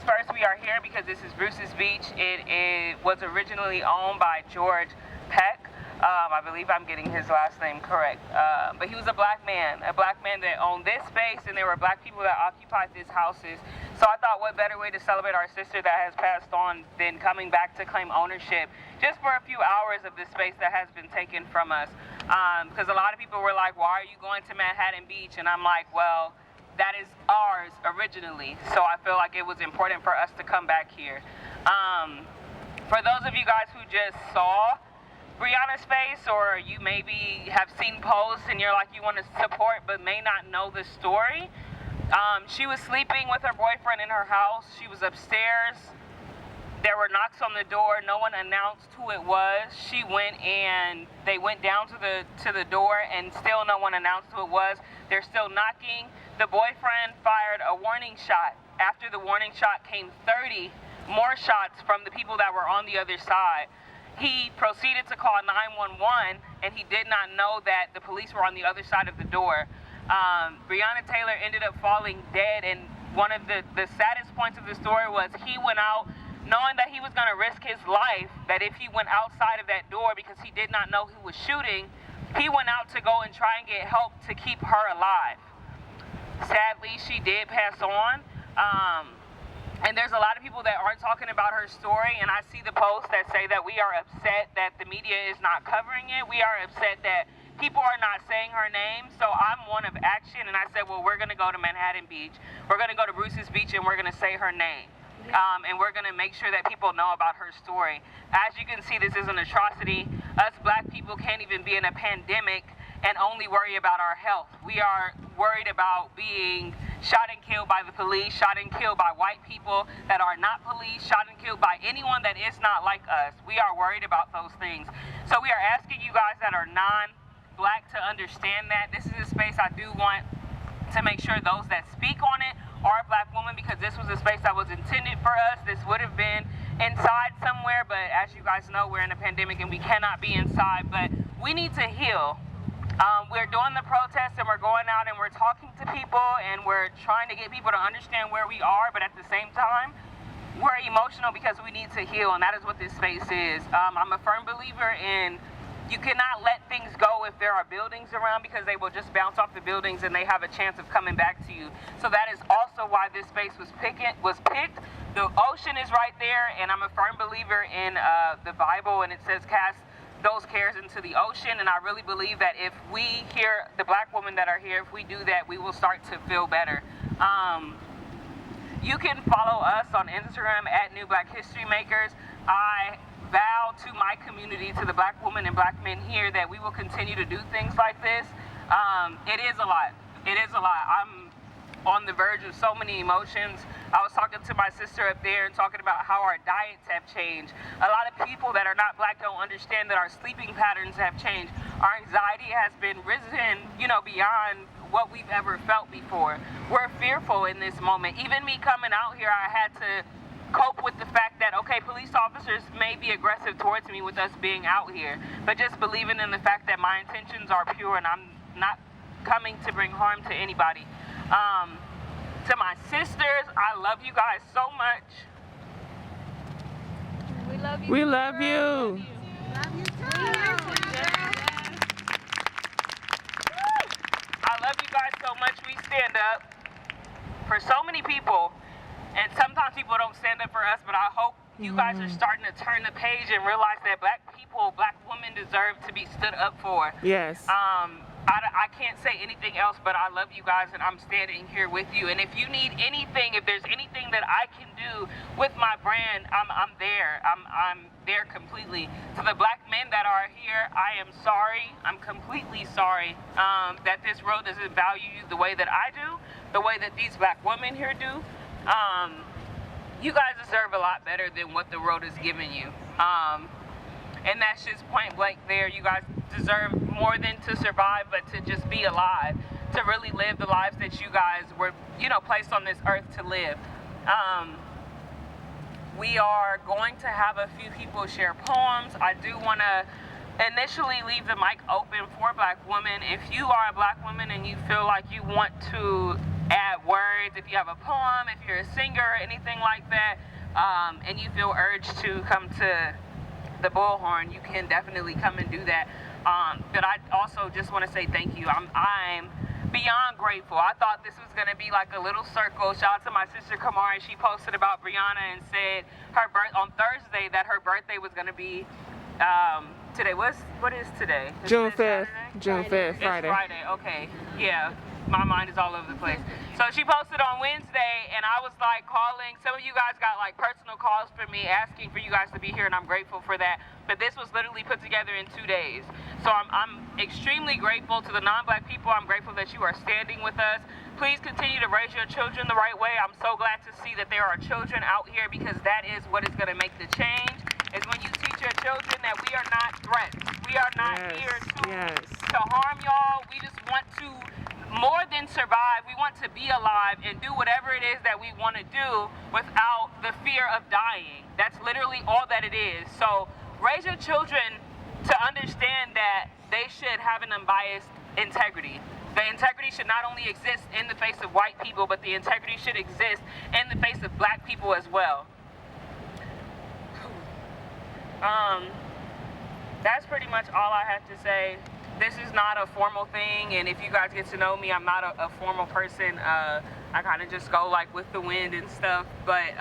things first, we are here because this is Bruce's Beach. It was originally owned by George Peck. I believe I'm getting his last name correct. But he was a black man that owned this space, and there were black people that occupied these houses. So I thought, what better way to celebrate our sister that has passed on than coming back to claim ownership just for a few hours of this space that has been taken from us. Because a lot of people were like, why are you going to Manhattan Beach? And I'm like, well, that is ours originally. So I feel like it was important for us to come back here. For those of you guys who just saw Breonna's face, or you maybe have seen posts and you're like, you want to support but may not know the story, she was sleeping with her boyfriend in her house. She was upstairs. There were knocks on the door. No one announced who it was. She went and they went down to the door, and still no one announced who it was. They're still knocking. The boyfriend fired a warning shot. After the warning shot came 30 more shots from the people that were on the other side. He proceeded to call 911, and he did not know that the police were on the other side of the door. Breonna Taylor ended up falling dead, and one of the saddest points of the story was he went out knowing that he was going to risk his life, that if he went outside of that door because he did not know who was shooting, he went out to go and try and get help to keep her alive. Sadly, she did pass on. And there's a lot of people that aren't talking about her story, and I see the posts that say that we are upset that the media is not covering it. We are upset that people are not saying her name. So I'm one of action, and I said, well, we're going to go to Manhattan Beach. We're going to go to Bruce's Beach, and we're going to say her name. And we're going to make sure that people know about her story. As you can see, this is an atrocity. Us black people can't even be in a pandemic and only worry about our health. We are worried about being shot and killed by the police, shot and killed by white people that are not police, shot and killed by anyone that is not like us. We are worried about those things. So we are asking you guys that are non-black to understand that. This is a space I do want to make sure those that speak on it are black women, because this was a space that was intended for us. This would have been inside somewhere, but as you guys know, we're in a pandemic and we cannot be inside, but we need to heal. We're doing the protests, and we're going out and we're talking to people, and we're trying to get people to understand where we are, but at the same time, we're emotional because we need to heal, and that is what this space is. I'm a firm believer in you cannot let things go if there are buildings around, because they will just bounce off the buildings and they have a chance of coming back to you. So that is also why this space was picked. The ocean is right there, and I'm a firm believer in the Bible, and it says cast those cares into the ocean, and I really believe that if we here, the black women that are here, if we do that, we will start to feel better. You can follow us on Instagram at New Black History Makers. I vow to my community, to the black women and black men here, that we will continue to do things like this. It is a lot. It is a lot. I'm on the verge of so many emotions. I was talking to my sister up there and talking about how our diets have changed. A lot of people that are not black don't understand that our sleeping patterns have changed. Our anxiety has been risen, beyond what we've ever felt before. We're fearful in this moment. Even me coming out here, I had to cope with the fact that, okay, police officers may be aggressive towards me with us being out here, but just believing in the fact that my intentions are pure and I'm not coming to bring harm to anybody. To my sisters, I love you guys so much. We love you. We love you. Love you too. I love you guys so much. We stand up for so many people, and sometimes people don't stand up for us, but I hope you guys are starting to turn the page and realize that black people, black women deserve to be stood up for. Yes. I can't say anything else, but I love you guys, and I'm standing here with you. And if you need anything, if there's anything that I can do with my brand, I'm there. I'm there completely. To the black men that are here, I am sorry. I'm completely sorry that this road doesn't value you the way that I do, the way that these black women here do. You guys deserve a lot better than what the road is giving you. And that's just point blank there. You guys deserve more than to survive, but to just be alive, to really live the lives that you guys were, placed on this earth to live. We are going to have a few people share poems. I do want to initially leave the mic open for black women. If you are a black woman and you feel like you want to add words. If you have a poem, if you're a singer, anything like that, and you feel urged to come to the Bullhorn, you can definitely come and do that. But I also just want to say thank you. I'm beyond grateful. I thought this was going to be like a little circle. Shout out to my sister Kamari. She posted about Breonna and said on Thursday that her birthday was going to be today. What is today? June 5th. June 5th, Friday. It's Friday. Okay. Yeah. My mind is all over the place. So she posted on Wednesday, and I was like calling. Some of you guys got like personal calls from me asking for you guys to be here, and I'm grateful for that. But this was literally put together in 2 days. So I'm extremely grateful to the non-Black people. I'm grateful that you are standing with us. Please continue to raise your children the right way. I'm so glad to see that there are children out here, because that is what is going to make the change, is when you teach your children that we are not threats. We are not here to harm y'all. We just want to more than survive. We want to be alive and do whatever it is that we want to do without the fear of dying. That's literally all that it is. So raise your children to understand that they should have an unbiased integrity. The integrity should not only exist in the face of white people, but the integrity should exist in the face of Black people as well. That's pretty much all I have to say. This is not a formal thing, and if you guys get to know me, I'm not a formal person. I kind of just go like with the wind and stuff, but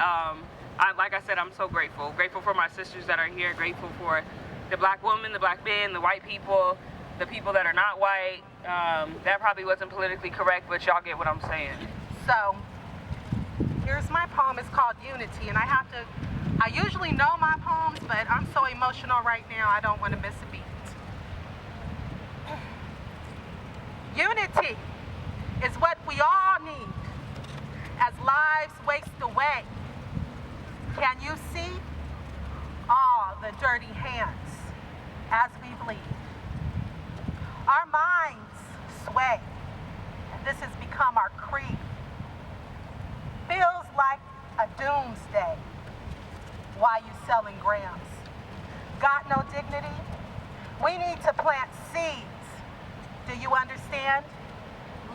like I said, I'm so grateful. Grateful for my sisters that are here, grateful for the Black women, the Black men, the white people, the people that are not white. That probably wasn't politically correct, but y'all get what I'm saying. So, here's my poem. It's called Unity, and I usually know my poems, but I'm so emotional right now, I don't want to miss a beat. Unity is what we all need as lives waste away. Can you see all the dirty hands as we bleed? Our minds sway, and this has become our creed. Feels like a doomsday. Why you selling grams? Got no dignity? We need to plant seeds. Do you understand?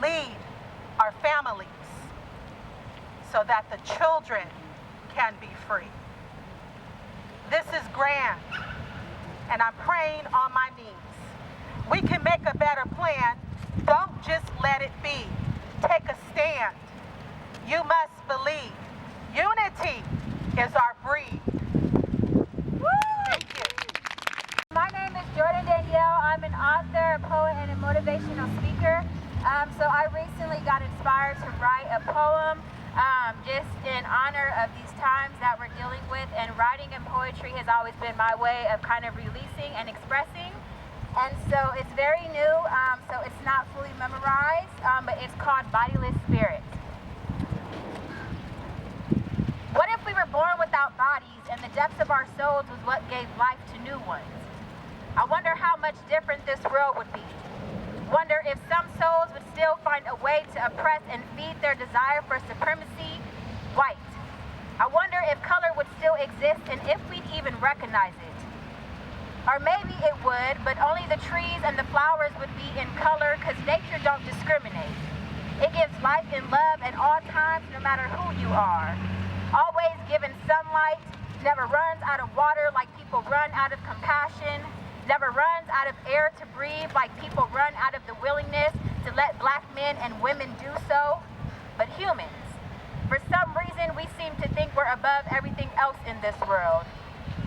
Lead our families so that the children can be free. This is grand, and I'm praying on my knees. We can make a better plan. Don't just let it be. Take a stand. You must believe. Unity is our breed. Thank you. My name is Jordan Danielle. I'm an author, a poet, and a motivational speaker. So I recently got inspired to write a poem just in honor of these times that we're dealing with. And writing and poetry has always been my way of kind of releasing and expressing. And so it's very new, so it's not fully memorized, but it's called Bodiless Spirit. What if we were born without bodies and the depths of our souls was what gave life to new ones? I wonder how much different this world would be. Wonder if some souls would still find a way to oppress and feed their desire for supremacy, white. I wonder if color would still exist and if we'd even recognize it. Or maybe it would, but only the trees and the flowers would be in color because nature don't discriminate. It gives life and love at all times, no matter who you are. Always given sunlight, never runs out of water like people run out of compassion, never runs out of air to breathe like people run out of the willingness to let Black men and women do so. But humans, for some reason, we seem to think we're above everything else in this world,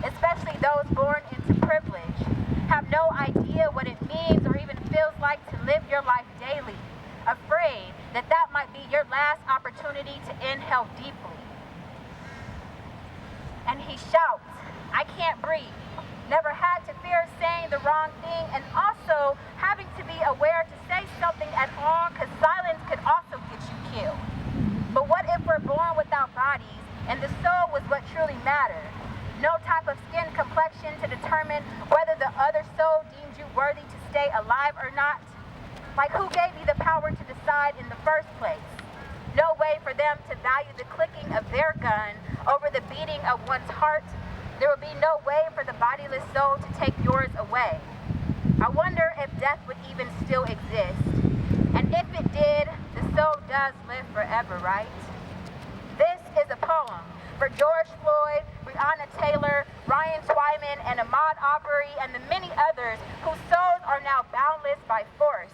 especially those born into privilege, have no idea what it means or even feels like to live your life daily, afraid that that might be your last opportunity to inhale deeply. And he shouts, I can't breathe. Never had to fear saying the wrong thing, and also having to be aware to say something at all, because silence could also get you killed. But what if we're born without bodies and the soul was what truly mattered? No type of skin complexion to determine whether the other soul deemed you worthy to stay alive or not? Like, who gave you the power to decide in the first place? No way for them to value the clicking of their gun over the beating of one's heart. There will be no way for the bodiless soul to take yours away. I wonder if death would even still exist. And if it did, the soul does live forever, right? This is a poem for George Floyd, Breonna Taylor, Ryan Twyman, and Ahmaud Arbery, and the many others whose souls are now boundless by force.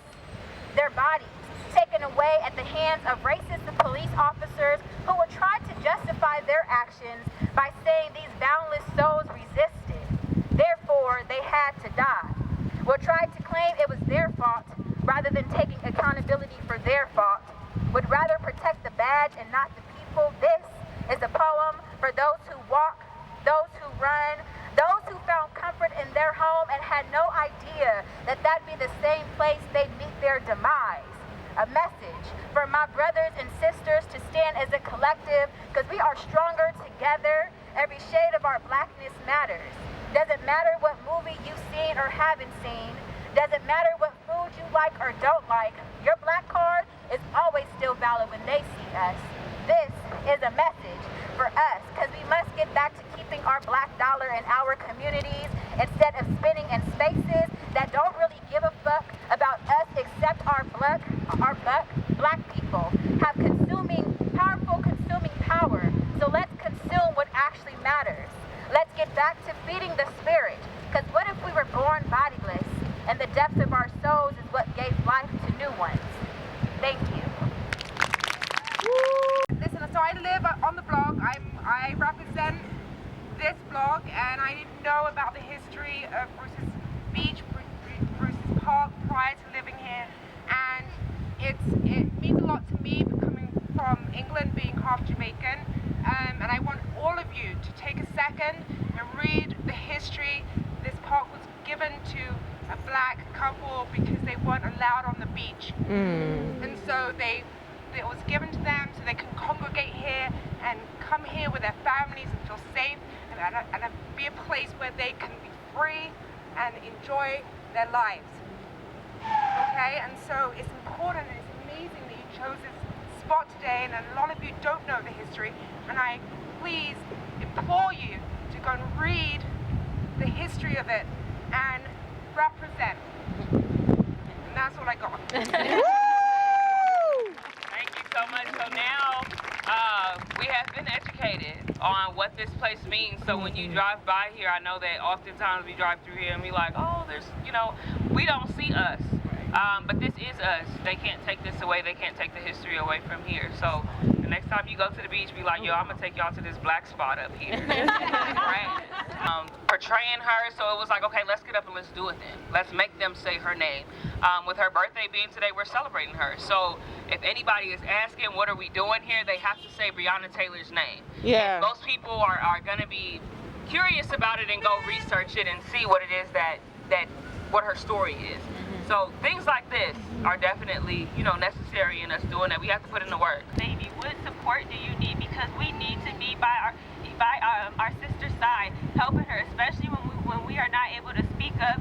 Their bodies taken away at the hands of racist police officers who would try to justify their actions by saying these boundless souls resisted. Therefore, they had to die. Would try to claim it was their fault rather than taking accountability for their fault. Would rather protect the badge and not the people. This is a poem for those who walk, those who run, those who found comfort in their home and had no idea that that'd be the same place they'd meet their demise. A message for my brothers and sisters to stand as a collective, because we are stronger together. Every shade of our blackness matters. Doesn't matter what movie you've seen or haven't seen. Doesn't matter what food you like or don't like. Your black card is always still valid when they see us. This is a message for us, because we must get back to keeping our black dollar in our communities instead of spinning in spaces that don't really give a fuck about us except our black people have powerful consuming power. So let's consume what actually matters. Let's get back to feeding the spirit, because what if we were born bodiless and the depths of our souls is what gave life to new ones? Thank you. Listen, so I live on the blog. I represent this blog, and I didn't know about the history of Bruce's Beach, Bruce's Park prior to living here, and it means a lot to me coming from England, being half Jamaican, and I want all of you to take a second and read the history. This park was given to a black couple because they weren't allowed on the beach, and so it was given to them so they can congregate here and come here with their families and feel safe and be a place where they can be free and enjoy their lives. Okay, and so it's important and it's amazing that you chose this spot today, and a lot of you don't know the history, and I please implore you to go and read the history of it and represent. And that's what I got. Thank you so much. So now we have been educated on what this place means. So when you drive by here, I know that oftentimes we drive through here and we like, oh, there's, we don't see us. But this is us. They can't take this away. They can't take the history away from here. So the next time you go to the beach, be like, yo, I'm going to take y'all to this black spot up here. Right? Portraying her, so it was like, okay, let's get up and let's do it then. Let's make them say her name. With her birthday being today, we're celebrating her. So if anybody is asking what are we doing here, they have to say Breonna Taylor's name. Yeah. And most people are going to be curious about it and go research it and see what it is what her story is. So things like this are definitely, necessary in us doing that. We have to put in the work. Baby, what support do you need? Because we need to be by our sister's side, helping her, especially when we are not able to speak up.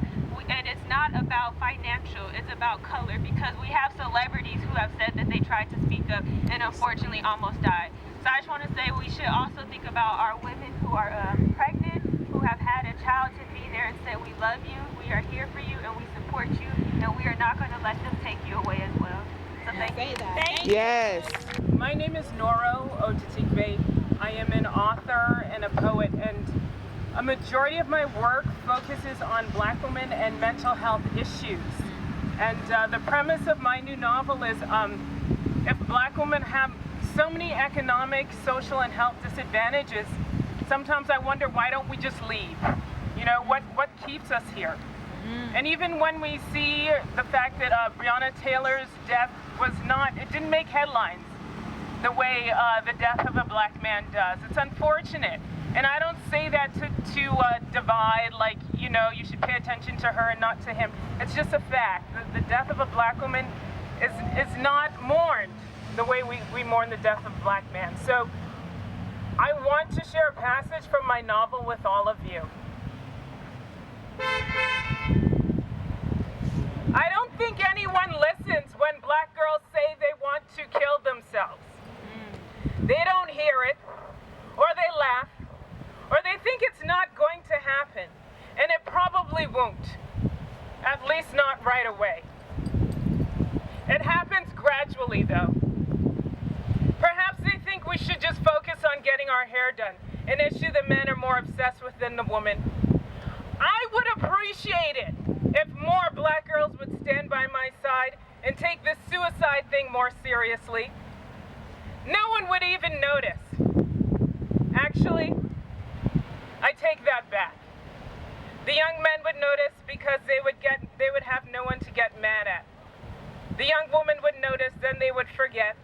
And it's not about financial, it's about color, because we have celebrities who have said that they tried to speak up and unfortunately almost died. So I just want to say we should also think about our women who are pregnant, who have had a child, to be there and say, we love you, we are here for you, and we support you, and we are not going to let them take you away as well. So thank you. Thank you. Yes. My name is Noro Otatikbe. I am an author and a poet, and a majority of my work focuses on Black women and mental health issues. And the premise of my new novel is if Black women have so many economic, social, and health disadvantages, sometimes I wonder, why don't we just leave? What keeps us here? And even when we see the fact that Breonna Taylor's death it didn't make headlines the way the death of a black man does. It's unfortunate. And I don't say that to divide, like, you should pay attention to her and not to him. It's just a fact. The death of a black woman is not mourned the way we mourn the death of a black man. So I want to share a passage from my novel with all of you. I don't think anyone listens when black girls say they want to kill themselves. They don't hear it, or they laugh, or they think it's not going to happen, and it probably won't, at least not right away. It happens an issue the men are more obsessed with than the woman. I would appreciate it if more black girls would stand by my side and take this suicide thing more seriously. No one would even notice. Actually, I take that back. The young men would notice because they would have no one to get mad at. The young woman would notice, then they would forget.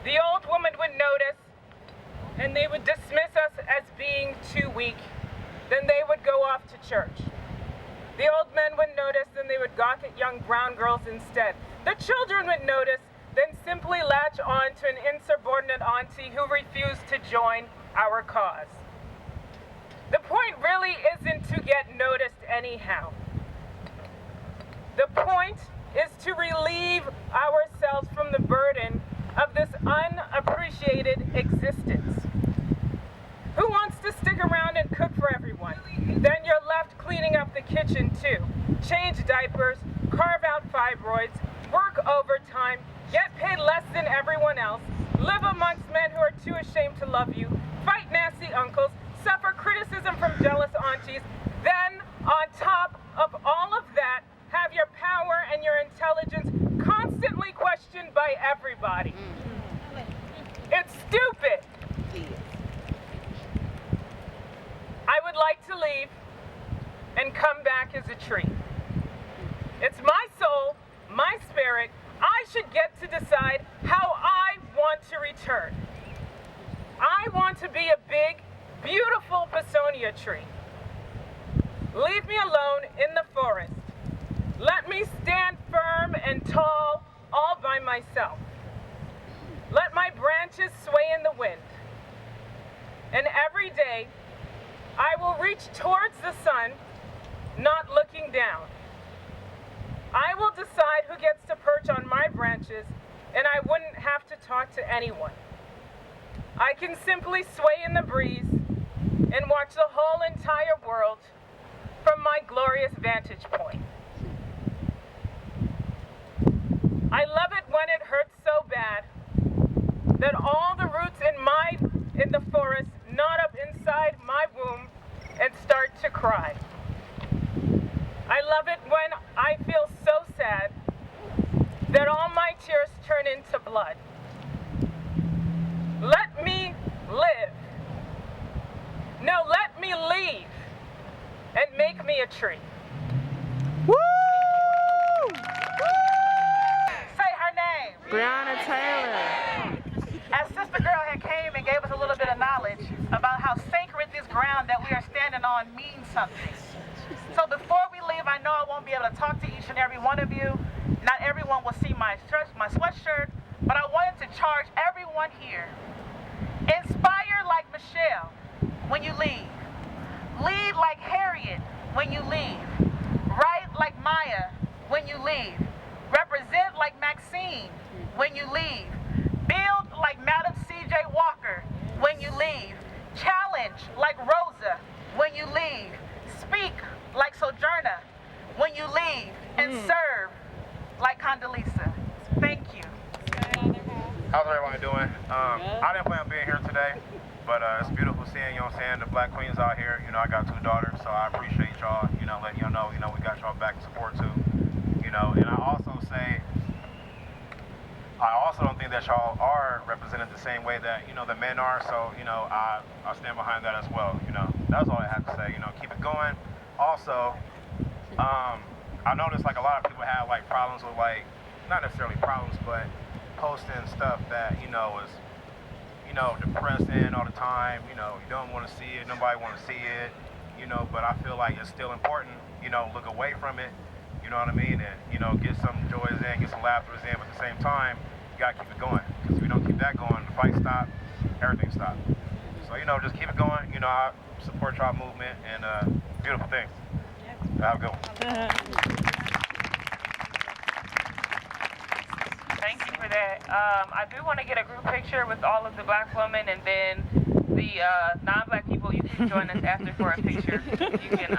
The old woman would notice, and they would dismiss us as being too weak. Then they would go off to church. The old men would notice, then they would gawk at young brown girls instead. The children would notice, then simply latch on to an insubordinate auntie who refused to join our cause. The point really isn't to get noticed anyhow. The point is to relieve ourselves from the burden of this unappreciated existence. Who wants to stick around and cook for everyone? Then you're left cleaning up the kitchen too. Change diapers, carve out fibroids, work overtime, get paid less than everyone else, live amongst men who are too ashamed to love you, fight nasty uncles, suffer criticism from jealous aunties, then on top of all of that, have your power and your intelligence constantly questioned by everybody. It's stupid. I would like to leave and come back as a tree. It's my soul, my spirit. I should get to decide how I want to return. I want to be a big, beautiful Pisonia tree. Leave me alone in the forest. Let me stand firm and tall all by myself. Let my branches sway in the wind. And every day, I will reach towards the sun, not looking down. I will decide who gets to perch on my branches, and I wouldn't have to talk to anyone. I can simply sway in the breeze and watch the whole entire world from my glorious vantage point. I love it when it hurts so bad that all the roots in the forest knot up inside my womb and start to cry. I love it when I feel so sad that all my tears turn into blood. Let me live. No, let me leave and make me a tree. Woo! Say her name. Breonna Taylor. As Sister Girl had came and gave us a little bit of knowledge about how sacred this ground that we are standing on means something. So before we leave, I know I won't be able to talk to each and every one of you. Not everyone will see my sweatshirt, but I wanted to charge everyone here. Inspire like Michelle when you leave. Lead like Harriet when you leave. Write like Maya when you leave. Represent like Maxine when you leave. Build like Madam C.J. Walker when you leave. Challenge like Rosa when you leave. Speak like Sojourner when you leave. And serve like Condoleezza. Thank you. How's everyone doing? I didn't plan on being here today, but it's beautiful seeing, you know what I'm saying, the black queens out here. You know, I got 2 daughters, so I appreciate y'all, you know, letting y'all know, you know, we got y'all back in support too. You know, and I also don't think that y'all are represented the same way that, you know, the men are, so, you know, I stand behind that as well, you know. That's all I have to say, you know, keep it going. Also, I noticed like a lot of people have like problems with like, not necessarily problems, but posting stuff that, you know, is, you know, depressing all the time, you know, you don't want to see it, nobody want to see it, you know, but I feel like it's still important, you know, look away from it, you know what I mean, and, you know, get some joys in, get some laughters in, but at the same time, you gotta keep it going, because if we don't keep that going, the fight stop, everything stop. So, you know, just keep it going, you know, I support y'all movement, and beautiful things. Have a good one. Thank you for that. I do want to get a group picture with all of the black women, and then the non-black people, you can join us after for a picture. You can,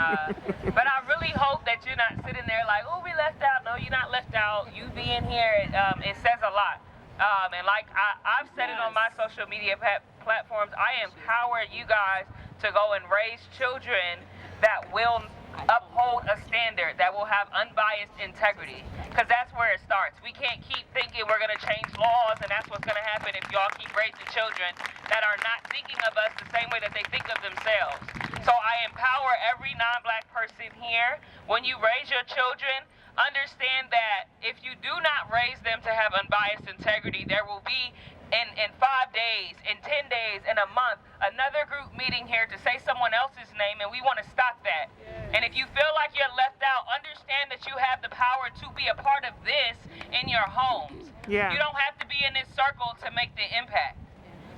but I really hope that you're not sitting there like, oh, we left out. No, you're not left out. You being here, it says a lot. And like I've said it on my social media platforms, I empower you guys to go and raise children that will uphold a standard, that will have unbiased integrity. Because that's where it starts. We can't keep thinking we're going to change laws and that's what's going to happen if y'all keep raising children that are not thinking of us the same way that they think of themselves. So I empower every non-black person here. When you raise your children, understand that if you do not raise them to have unbiased integrity, there will be in 5 days, in 10 days, in a month, another group meeting here to say someone else's name, and we want to stop that. And if you feel like you're left out, understand that you have the power to be a part of this in your homes. Yeah. You don't have to be in this circle to make the impact.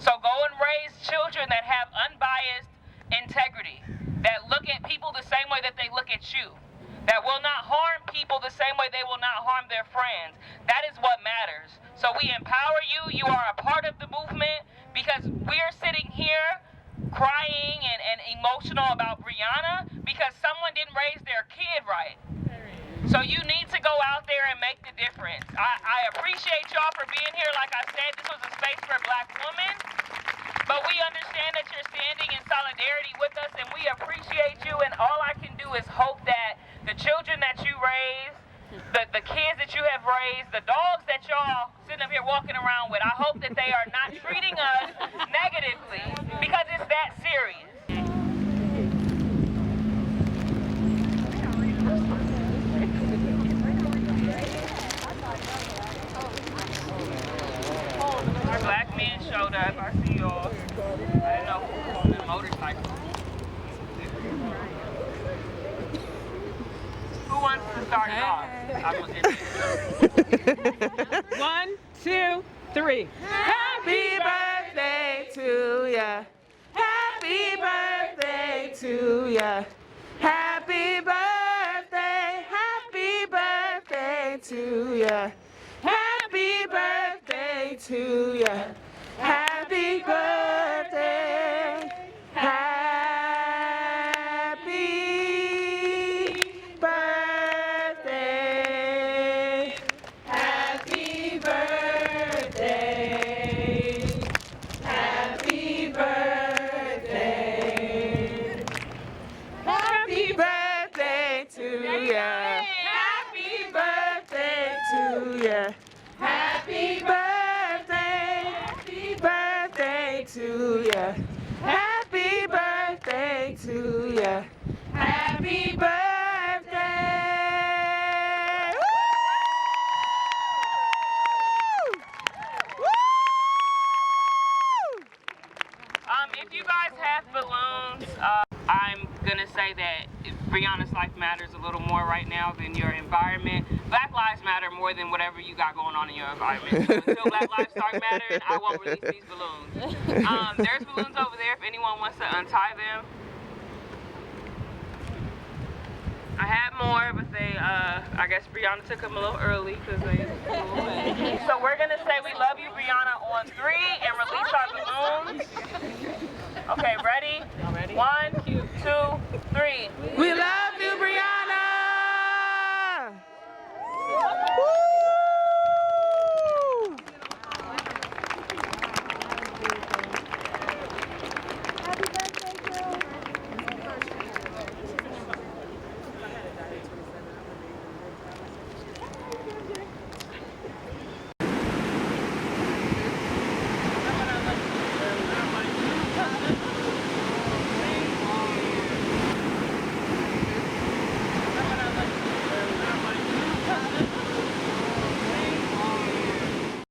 So go and raise children that have unbiased integrity, that look at people the same way that they look at you, that will not harm people the same way they will not harm their friends. That is what matters. So we empower you. You are a part of the movement, because we're sitting here crying and emotional about Breonna because someone didn't raise their kid right. So you need to go out there and make the difference. I appreciate y'all for being here. Like I said, this was a space for Black women, but we understand that you're standing in solidarity with us, and we appreciate you. And all I can do is hope that the children that you raise, the kids that you have raised, the dogs that y'all sitting up here walking around with, I hope that they are not treating us negatively, because it's that serious. Our black men showed up. I see y'all. I didn't know who was on the motorcycle. Who wants to start it off? 1, 2, 3. Happy birthday to ya. Happy birthday to ya. Happy birthday. Happy birthday to ya. Happy birthday to ya. Happy birthday. Happy birthday. Happy birthday. Happy birthday. Happy birthday to ya. Happy birthday to ya. Happy birthday. Happy birthday to ya. Happy birthday to ya. Happy birthday. Woo! Woo! If you guys have balloons, I'm gonna say that Breonna's life matters a little more right now than your environment. Black lives matter more than whatever you got going on in your environment. So until Black lives start mattering, I won't release these balloons. There's balloons over there if anyone wants to untie them. I had more, but I guess Breonna took them a little early because they flew away. So we're gonna say we love you, Breonna, on 3 and release our balloons. Okay, ready? 1, 2, 3. We love